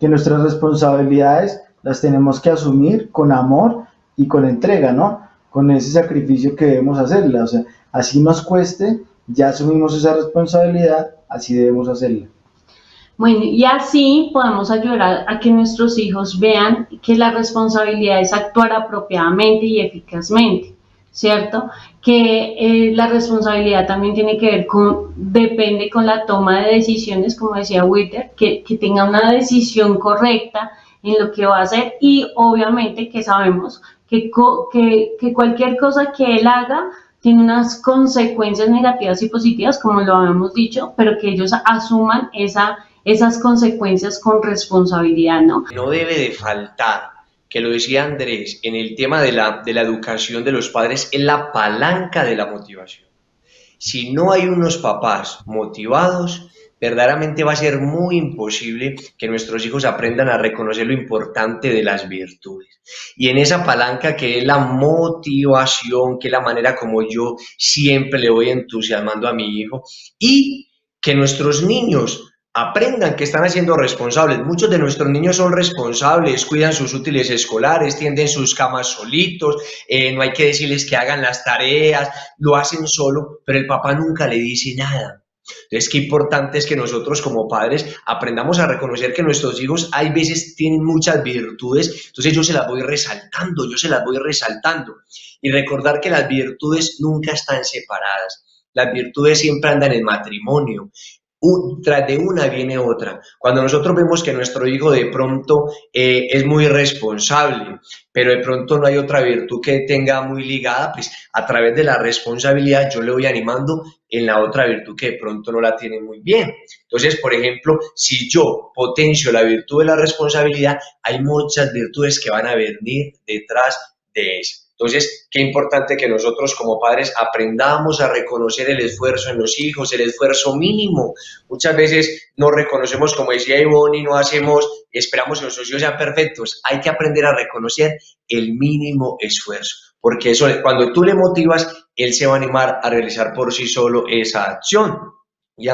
Que nuestras responsabilidades las tenemos que asumir con amor y con entrega, ¿no? Con ese sacrificio que debemos hacerla, o sea, así nos cueste, ya asumimos esa responsabilidad, así debemos hacerla. Bueno, y así podemos ayudar a que nuestros hijos vean que la responsabilidad es actuar apropiadamente y eficazmente, ¿cierto? Que la responsabilidad también tiene que ver depende con la toma de decisiones, como decía Witter, que tenga una decisión correcta en lo que va a hacer y obviamente que sabemos que cualquier cosa que él haga tiene unas consecuencias negativas y positivas, como lo habíamos dicho, pero que ellos asuman esas consecuencias con responsabilidad, ¿no? No debe de faltar, que lo decía Andrés, en el tema de la educación de los padres, es la palanca de la motivación. Si no hay unos papás motivados, verdaderamente va a ser muy imposible que nuestros hijos aprendan a reconocer lo importante de las virtudes. Y en esa palanca que es la motivación, que es la manera como yo siempre le voy entusiasmando a mi hijo, y que nuestros niños aprendan que están haciendo responsables. Muchos de nuestros niños son responsables, cuidan sus útiles escolares, tienden sus camas solitos, no hay que decirles que hagan las tareas, lo hacen solo, pero el papá nunca le dice nada. Entonces, qué importante es que nosotros como padres aprendamos a reconocer que nuestros hijos hay veces tienen muchas virtudes, entonces yo se las voy resaltando, y recordar que las virtudes nunca están separadas, las virtudes siempre andan en matrimonio. Tras de una viene otra. Cuando nosotros vemos que nuestro hijo de pronto es muy responsable, pero de pronto no hay otra virtud que tenga muy ligada, pues a través de la responsabilidad yo le voy animando en la otra virtud que de pronto no la tiene muy bien. Entonces, por ejemplo, si yo potencio la virtud de la responsabilidad, hay muchas virtudes que van a venir detrás de esa. Entonces, qué importante que nosotros como padres aprendamos a reconocer el esfuerzo en los hijos, el esfuerzo mínimo. Muchas veces no reconocemos, como decía Ivonne, y no hacemos, esperamos que nuestros hijos sean perfectos. Hay que aprender a reconocer el mínimo esfuerzo, porque eso, cuando tú le motivas, él se va a animar a realizar por sí solo esa acción. Y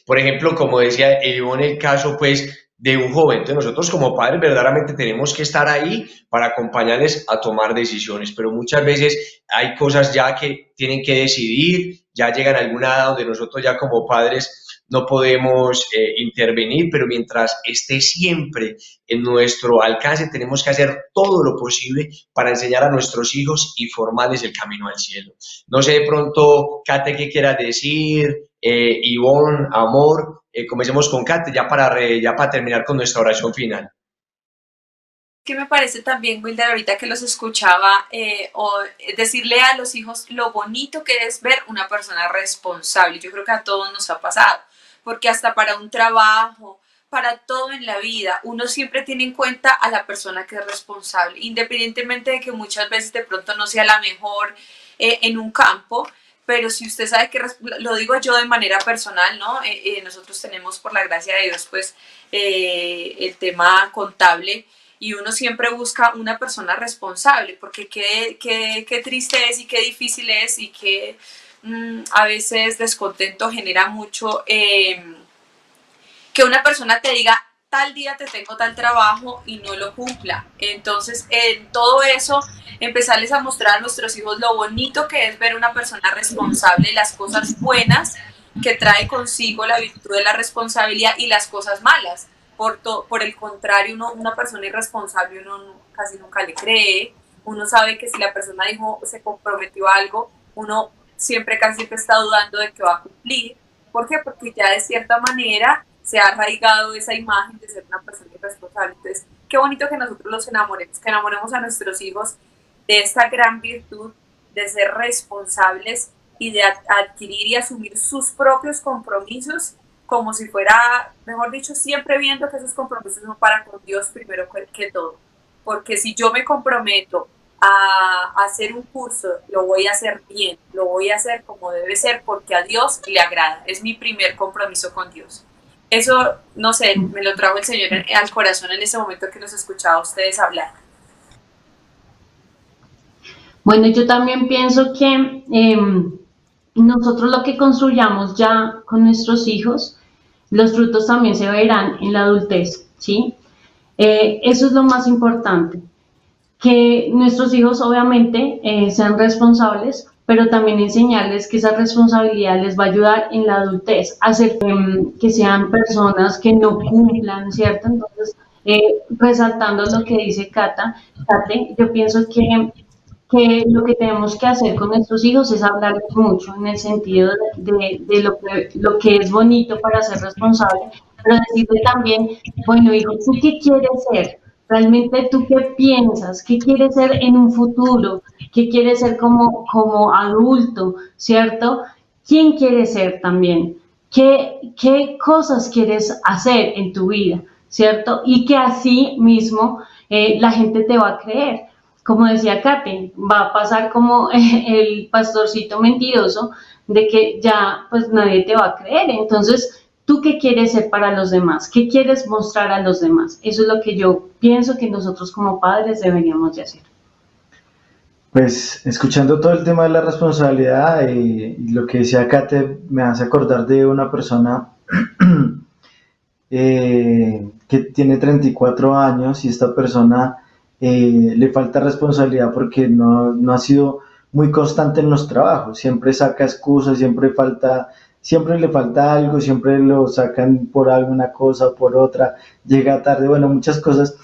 por ejemplo, como decía Ivonne, el caso, pues, de un joven. Entonces nosotros como padres verdaderamente tenemos que estar ahí para acompañarles a tomar decisiones, pero muchas veces hay cosas ya que tienen que decidir, ya llegan a alguna edad donde nosotros ya como padres no podemos intervenir, pero mientras esté siempre en nuestro alcance tenemos que hacer todo lo posible para enseñar a nuestros hijos y formarles el camino al cielo. No sé de pronto, Kate, ¿qué quieras decir? Ivonne, Amor, comencemos con Kate ya para terminar con nuestra oración final. Que me parece también, Wilder, ahorita que los escuchaba, decirle a los hijos lo bonito que es ver una persona responsable. Yo creo que a todos nos ha pasado, porque hasta para un trabajo, para todo en la vida, uno siempre tiene en cuenta a la persona que es responsable, independientemente de que muchas veces de pronto no sea la mejor en un campo. Pero si usted sabe que, lo digo yo de manera personal, ¿no? Nosotros tenemos, por la gracia de Dios, pues, el tema contable, y uno siempre busca una persona responsable, porque qué triste es y qué difícil es, y que a veces descontento genera mucho que una persona te diga, tal día te tengo tal trabajo y no lo cumpla. Entonces, en todo eso, empezarles a mostrar a nuestros hijos lo bonito que es ver una persona responsable, las cosas buenas que trae consigo la virtud de la responsabilidad y las cosas malas. Por el contrario, una persona irresponsable uno casi nunca le cree. Uno sabe que si la persona se comprometió a algo, uno casi siempre está dudando de que va a cumplir. ¿Por qué? Porque ya de cierta manera se ha arraigado esa imagen de ser una persona irresponsable. Entonces, qué bonito que nosotros los enamoremos, que enamoremos a nuestros hijos de esta gran virtud de ser responsables y de adquirir y asumir sus propios compromisos, como si fuera, mejor dicho, siempre viendo que esos compromisos son para con Dios primero que todo. Porque si yo me comprometo a hacer un curso, lo voy a hacer bien, lo voy a hacer como debe ser, porque a Dios le agrada. Es mi primer compromiso con Dios. Eso, no sé, me lo trajo el Señor al corazón en ese momento que los escuchaba a ustedes hablar. Bueno, yo también pienso que nosotros lo que construyamos ya con nuestros hijos, los frutos también se verán en la adultez, ¿sí? Eso es lo más importante, que nuestros hijos obviamente sean responsables, pero también enseñarles que esa responsabilidad les va a ayudar en la adultez, hacer que sean personas que no cumplan, ¿cierto? Entonces, resaltando lo que dice Kate, yo pienso que lo que tenemos que hacer con nuestros hijos es hablarles mucho en el sentido de lo que es bonito para ser responsable, pero decirle también, bueno, hijo, ¿tú qué quieres ser? Realmente, ¿tú qué piensas? ¿Qué quieres ser en un futuro? qué quieres ser como adulto, ¿cierto? ¿Quién quieres ser también? ¿Qué cosas quieres hacer en tu vida, ¿cierto? Y que así mismo la gente te va a creer. Como decía Kate, va a pasar como el pastorcito mentiroso de que ya pues nadie te va a creer. Entonces, ¿tú qué quieres ser para los demás? ¿Qué quieres mostrar a los demás? Eso es lo que yo pienso que nosotros como padres deberíamos de hacer. Pues escuchando todo el tema de la responsabilidad y lo que decía Kate me hace acordar de una persona que tiene 34 años y esta persona le falta responsabilidad porque no ha sido muy constante en los trabajos, siempre saca excusas, siempre le falta algo, siempre lo sacan por alguna cosa, por otra, llega tarde, bueno, muchas cosas.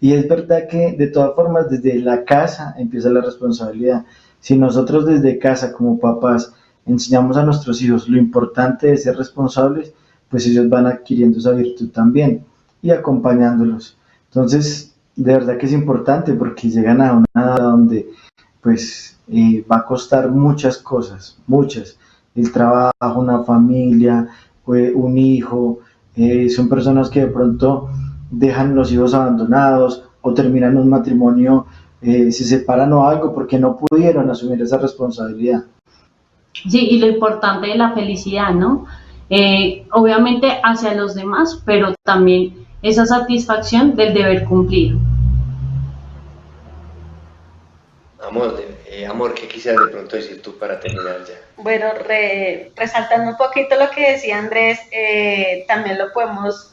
Y es verdad que de todas formas desde la casa empieza la responsabilidad. Si nosotros desde casa como papás enseñamos a nuestros hijos lo importante de ser responsables, pues ellos van adquiriendo esa virtud también y acompañándolos. Entonces, de verdad que es importante porque llegan a una edad donde pues va a costar muchas cosas, muchas. El trabajo, una familia, un hijo, son personas que de pronto dejan los hijos abandonados o terminan un matrimonio, se separan o algo porque no pudieron asumir esa responsabilidad. Sí, y lo importante de la felicidad, ¿no? Obviamente hacia los demás, pero también esa satisfacción del deber cumplido. Amor, ¿qué quisieras de pronto decir tú para terminar ya? Bueno, resaltando un poquito lo que decía Andrés, también lo podemos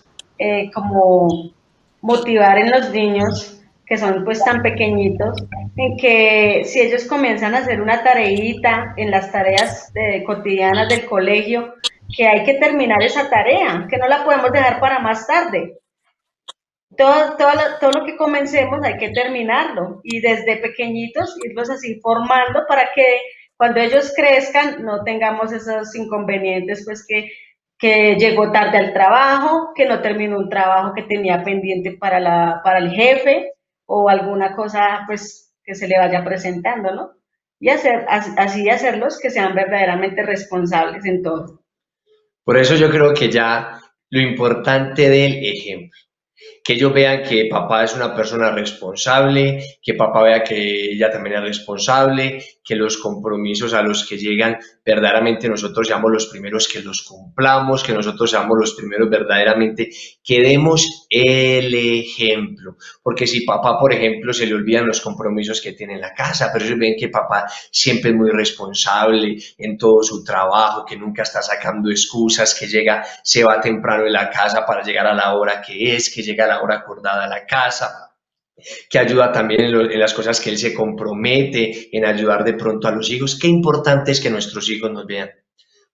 como motivar en los niños que son pues tan pequeñitos, en que si ellos comienzan a hacer una tareita en las tareas cotidianas del colegio, que hay que terminar esa tarea, que no la podemos dejar para más tarde. Todo lo que comencemos hay que terminarlo y desde pequeñitos irlos así formando para que cuando ellos crezcan no tengamos esos inconvenientes, pues que llegó tarde al trabajo, que no terminó un trabajo que tenía pendiente para el jefe o alguna cosa pues que se le vaya presentando, ¿no? Y así hacerlos que sean verdaderamente responsables en todo. Por eso yo creo que ya lo importante del ejemplo, que ellos vean que papá es una persona responsable, que papá vea que ella también es responsable, que los compromisos a los que llegan verdaderamente nosotros seamos los primeros que los cumplamos, que nosotros seamos los primeros verdaderamente que demos el ejemplo. Porque si papá, por ejemplo, se le olvidan los compromisos que tiene en la casa, pero ellos ven que papá siempre es muy responsable en todo su trabajo, que nunca está sacando excusas, que llega, se va temprano de la casa para llegar a la hora que es, que llega a la hora acordada a la casa, que ayuda también en las cosas que él se compromete, en ayudar de pronto a los hijos. Qué importante es que nuestros hijos nos vean.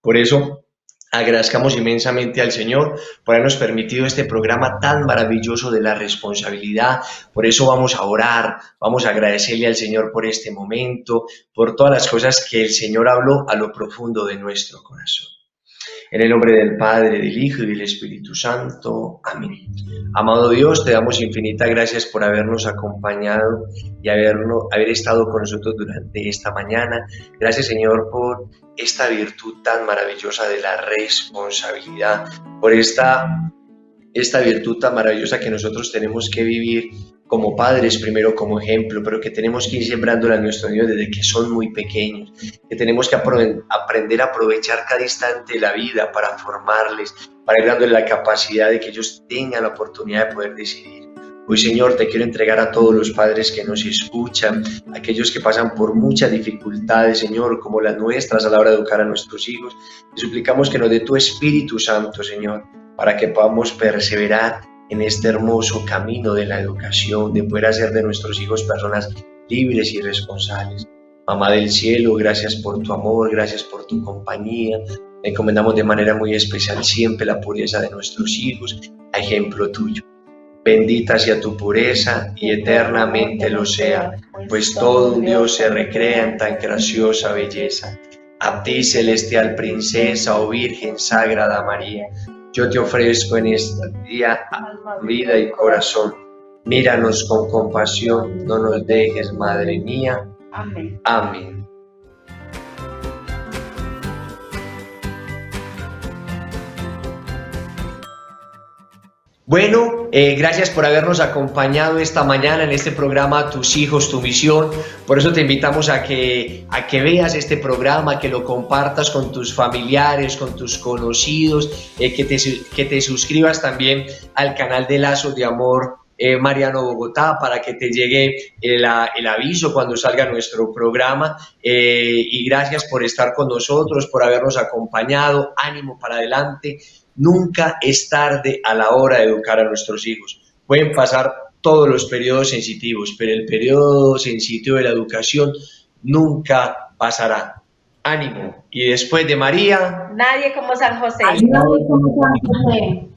Por eso, agradezcamos inmensamente al Señor por habernos permitido este programa tan maravilloso de la responsabilidad. Por eso vamos a orar, vamos a agradecerle al Señor por este momento, por todas las cosas que el Señor habló a lo profundo de nuestro corazón. En el nombre del Padre, del Hijo y del Espíritu Santo. Amén. Amado Dios, te damos infinitas gracias por habernos acompañado y haber estado con nosotros durante esta mañana. Gracias, Señor, por esta virtud tan maravillosa de la responsabilidad, por esta virtud tan maravillosa que nosotros tenemos que vivir como padres, primero como ejemplo, pero que tenemos que ir sembrándola a nuestros niños desde que son muy pequeños, que tenemos que aprender a aprovechar cada instante de la vida para formarles, para ir dándoles la capacidad de que ellos tengan la oportunidad de poder decidir. Hoy, Señor, te quiero entregar a todos los padres que nos escuchan, aquellos que pasan por muchas dificultades, Señor, como las nuestras a la hora de educar a nuestros hijos. Te suplicamos que nos dé tu Espíritu Santo, Señor, para que podamos perseverar en este hermoso camino de la educación, de poder hacer de nuestros hijos personas libres y responsables. Mamá del cielo, gracias por tu amor, gracias por tu compañía. Te encomendamos de manera muy especial siempre la pureza de nuestros hijos, a ejemplo tuyo. Bendita sea tu pureza y eternamente lo sea, pues todo un Dios se recrea en tan graciosa belleza. A ti, celestial princesa, oh Virgen Sagrada María, yo te ofrezco en este día vida y corazón. Míranos con compasión, no nos dejes, Madre mía. Amén. Amén. Bueno, gracias por habernos acompañado esta mañana en este programa Tus hijos, tu misión. Por eso te invitamos a que veas este programa, que lo compartas con tus familiares, con tus conocidos, que te suscribas también al canal de Lazos de Amor Mariano Bogotá para que te llegue el aviso cuando salga nuestro programa. Y gracias por estar con nosotros, por habernos acompañado. Ánimo para adelante. Nunca es tarde a la hora de educar a nuestros hijos. Pueden pasar todos los periodos sensitivos, pero el periodo sensitivo de la educación nunca pasará. Ánimo. Y después de María, Nadie como San José. Nadie como San José.